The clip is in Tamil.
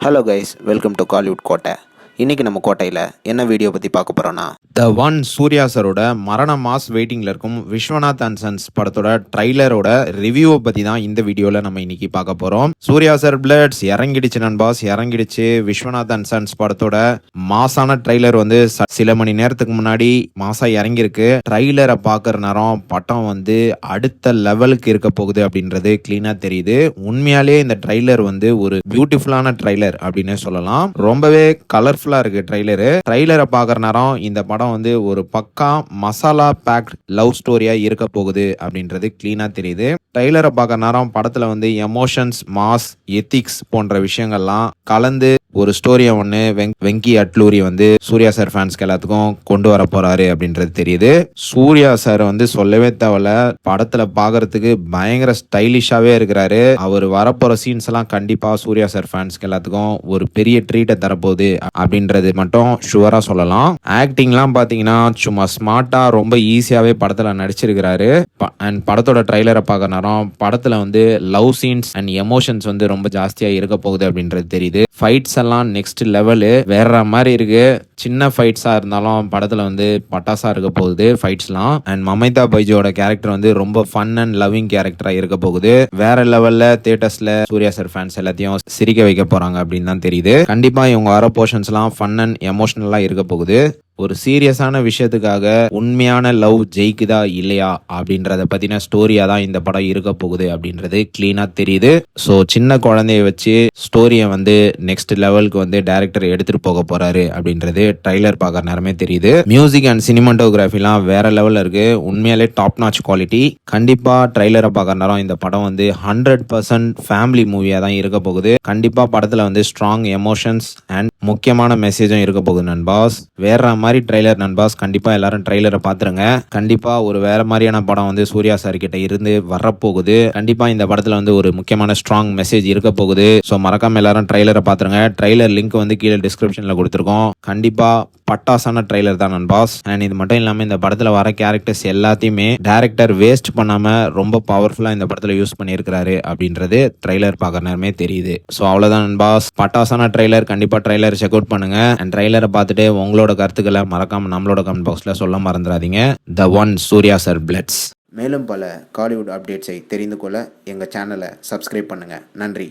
Hello guys, welcome to Kollywood கோட்டை. இன்றைக்கி நம்ம கோட்டையில் என்ன வீடியோ பற்றி பார்க்க போகிறோன்னா, த ஒன் சூர்யா சரோட மரண மாஸ் வெயிட்டிங்கில் இருக்கும் விஸ்வநாத் அண்ட் சன்ஸ் படத்தோட ட்ரைலரோட ரிவ்யூவை பற்றி தான் இந்த வீடியோவில் நம்ம இன்னைக்கு பார்க்க போகிறோம். சூர்யா சார் பிளட்ஸ் இறங்கிடுச்சு நண்பாஸ், இறங்கிடுச்சு. விஸ்வநாத் அண்ட் சன்ஸ் படத்தோட மாசான ட்ரைலர் வந்து சில மணி நேரத்துக்கு முன்னாடி மாசா இறங்கியிருக்கு. ட்ரைலரை பார்க்குற நேரம் படம் வந்து அடுத்த லெவலுக்கு இருக்க போகுது அப்படின்றது கிளீனாக தெரியுது. உண்மையாலே இந்த ட்ரைலர் வந்து ஒரு பியூட்டிஃபுல்லான ட்ரைலர் அப்படின்னே சொல்லலாம். ரொம்பவே கலர்ஃபுல்லாக இருக்கு ட்ரைலரை பார்க்குற நேரம் இந்த படம் வந்து ஒரு பக்கா மசாலா பேக்ட் லவ் ஸ்டோரியா இருக்க போகுது அப்படின்றது கிளீனா தெரியுது. ட்ரைலரை பார்க்குற நேரம் படத்துல வந்து எமோஷன்ஸ், மாஸ், எத்திக்ஸ் போன்ற விஷயங்கள்லாம் கலந்து ஒரு ஸ்டோரியை ஒன்று வெங்கி அட்லூரி வந்து சூர்யா சார் ஃபேன்ஸ்க்கு எல்லாத்துக்கும் கொண்டு வர போறாரு அப்படின்றது தெரியுது. சூர்யா சார் வந்து சொல்லவே தேவையில்ல, படத்துல பாக்குறதுக்கு பயங்கர ஸ்டைலிஷாவே இருக்கிறாரு. அவர் வரப்போற சீன்ஸ் எல்லாம் கண்டிப்பா சூர்யா சார் ஃபேன்ஸ்க்கு எல்லாத்துக்கும் ஒரு பெரிய ட்ரீட்டை தரப்போகுது அப்படின்றது மட்டும் ஷுவரா சொல்லலாம். ஆக்டிங்லாம் பாத்தீங்கன்னா சும்மா ஸ்மார்ட்டா ரொம்ப ஈஸியாவே படத்துல நடிச்சிருக்கிறாரு. அண்ட் படத்தோட ட்ரைலரை பார்க்க நேரம் படத்துல வந்து லவ் சீன்ஸ் அண்ட் எமோஷன்ஸ் வந்து ரொம்ப ஜாஸ்தியா இருக்க போகுது அப்படின்றது தெரியுது. ஃபைட்ஸ் எல்லாம் நெக்ஸ்ட் லெவலு வேற மாதிரி இருக்கு. சின்ன ஃபைட்ஸா இருந்தாலும் படத்துல வந்து பட்டாசா இருக்க போகுது ஃபைட்ஸ்லாம். அண்ட் மமைதா பைஜோட கேரக்டர் வந்து ரொம்ப ஃபன் அண்ட் லவ்விங் கேரக்டரா இருக்க போகுது. வேற லெவல்ல தியேட்டர்ஸ்ல சூர்யா சார் ஃபேன்ஸ் எல்லாத்தையும் சிரிக்க வைக்க போறாங்க அப்படின்னு தான் தெரியுது. கண்டிப்பா இவங்க வர போர்ஷன்ஸ் எல்லாம் ஃபன் அண்ட் எமோஷனலா இருக்க போகுது. ஒரு சீரியஸான விஷயத்துக்காக உண்மையான லவ் ஜெயிக்குதா இல்லையா அப்படின்றத பத்தின ஸ்டோரியா தான் இந்த படம் இருக்க போகுது அப்படின்றது கிளீனா தெரியுது. ஸோ சின்ன குழந்தைய வச்சு ஸ்டோரியை வந்து நெக்ஸ்ட் லெவலுக்கு வந்து டைரக்டர் எடுத்துட்டு போக போறாரு அப்படின்றது ட்ரைலர் பார்க்குற நேரமே தெரியுது. மியூசிக் அண்ட் சினிமாட்டோகிராஃபிலாம் வேற லெவல்ல இருக்கு. உண்மையாலே டாப் நாச் குவாலிட்டி. கண்டிப்பா ட்ரைலரை பார்க்குற நேரம் இந்த படம் வந்து 100% ஃபேமிலி மூவியா தான் இருக்க போகுது. கண்டிப்பா படத்துல வந்து ஸ்ட்ராங் எமோஷன்ஸ் அண்ட் முக்கியமான மெசேஜும் இருக்க போகுது நண்பாஸ். வேற மாதிரி ட்ரைலர் நண்பாஸ். கண்டிப்பா எல்லாரும் ட்ரைலரை பாத்துருங்க. கண்டிப்பா ஒரு வேற மாதிரியான படம் வந்து சூர்யா சார் கிட்ட இருந்து வரப்போகுது. கண்டிப்பா இந்த படத்துல வந்து ஒரு முக்கியமான ஸ்ட்ராங் மெசேஜ் இருக்க போகுது. ஸோ மறக்காம எல்லாரும் ட்ரைலரை பாத்துருங்க. ட்ரைலர் லிங்க் வந்து கீழே டிஸ்கிரிப்ஷன்ல கொடுத்துருக்கோம். கண்டிப்பா பட்டாசான ட்ரைலர் தான் நண்பாஸ். அண்ட் இது மட்டும் இல்லாம இந்த படத்துல வர கேரக்டர்ஸ் எல்லாத்தையுமே டைரக்டர் வேஸ்ட் பண்ணாம ரொம்ப பவர்ஃபுல்லா இந்த படத்துல யூஸ் பண்ணியிருக்காரு அப்படின்றது ட்ரைலர் பார்க்குற நேரமே தெரியுது. ஸோ அவ்வளவுதான் நண்பாஸ். பட்டாசான ட்ரைலர். கண்டிப்பா ட்ரைலர் செக் அவுட் பண்ணுங்க. அண்ட் ட்ரைலரை பார்த்துட்டு உங்களோட கருத்துக்களை மறக்காம நம்மளோட கமெண்ட் பாக்ஸ்ல சொல்ல மறந்துடாதீங்க. The one Surya sir பிளட்ஸ். மேலும் பல காலிவுட் அப்டேட்ஸை தெரிந்து கொள்ள எங்கள் சேனலை சப்ஸ்கிரைப் பண்ணுங்கள். நன்றி.